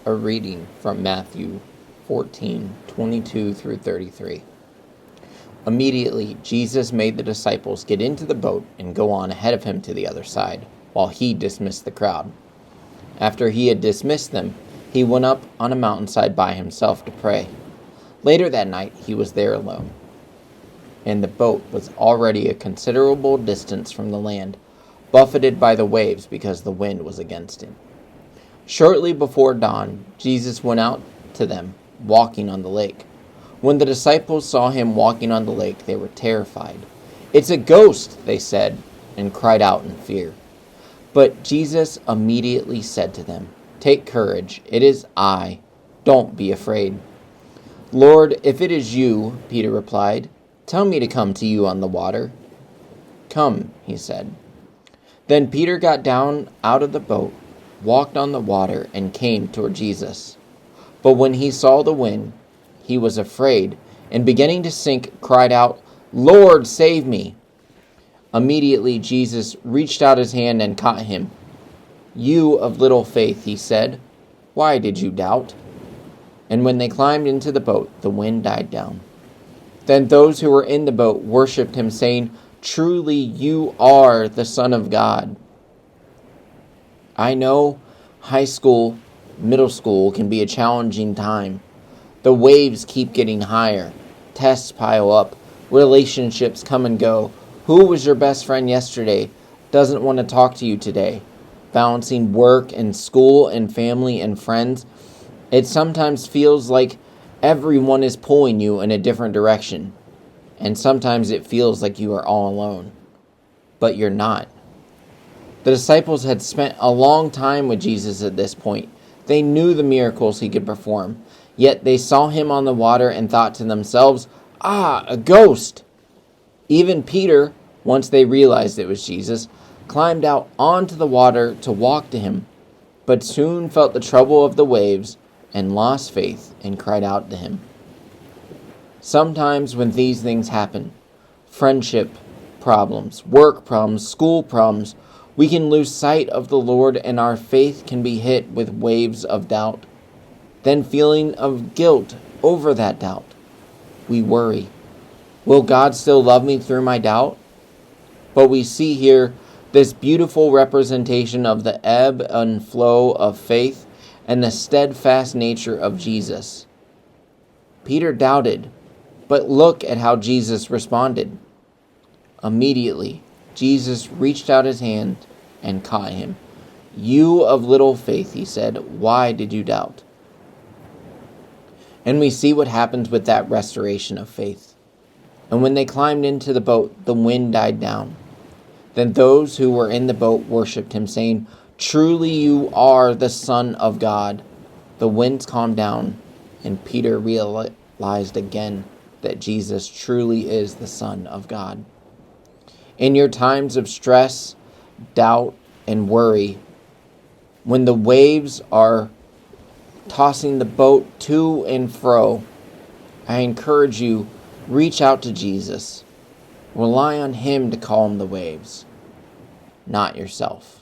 A reading from Matthew 14:22 through 33. Immediately, Jesus made the disciples get into the boat and go on ahead of him to the other side, while he dismissed the crowd. After he had dismissed them, he went up on a mountainside by himself to pray. Later that night, he was there alone, and the boat was already a considerable distance from the land, buffeted by the waves because the wind was against him. Shortly before dawn, Jesus went out to them, walking on the lake. When the disciples saw him walking on the lake, they were terrified. "It's a ghost," they said, and cried out in fear. But Jesus immediately said to them, "Take courage, it is I. Don't be afraid." "Lord, if it is you," Peter replied, "tell me to come to you on the water." "Come," he said. Then Peter got down out of the boat, walked on the water, and came toward Jesus. But when he saw the wind, he was afraid, and beginning to sink, cried out, "Lord, save me!" Immediately Jesus reached out his hand and caught him. "You of little faith," he said, "why did you doubt?" And when they climbed into the boat, the wind died down. Then those who were in the boat worshipped him, saying, "Truly you are the Son of God." I know high school, middle school can be a challenging time. The waves keep getting higher. Tests pile up. Relationships come and go. Who was your best friend yesterday doesn't want to talk to you today. Balancing work and school and family and friends, it sometimes feels like everyone is pulling you in a different direction. And sometimes it feels like you are all alone. But you're not. The disciples had spent a long time with Jesus at this point. They knew the miracles he could perform. Yet they saw him on the water and thought to themselves, a ghost! Even Peter, once they realized it was Jesus, climbed out onto the water to walk to him, but soon felt the trouble of the waves and lost faith and cried out to him. Sometimes when these things happen, friendship problems, work problems, school problems, we can lose sight of the Lord and our faith can be hit with waves of doubt. Then feeling of guilt over that doubt. We worry. Will God still love me through my doubt? But we see here this beautiful representation of the ebb and flow of faith and the steadfast nature of Jesus. Peter doubted, but look at how Jesus responded. Immediately, Jesus reached out his hand and caught him. "You of little faith," he said, "why did you doubt?" And we see what happens with that restoration of faith. And when they climbed into the boat, the wind died down. Then those who were in the boat worshipped him, saying, "Truly you are the Son of God." The winds calmed down, and Peter realized again that Jesus truly is the Son of God. In your times of stress, doubt, and worry, when the waves are tossing the boat to and fro, I encourage you, reach out to Jesus. Rely on him to calm the waves, not yourself.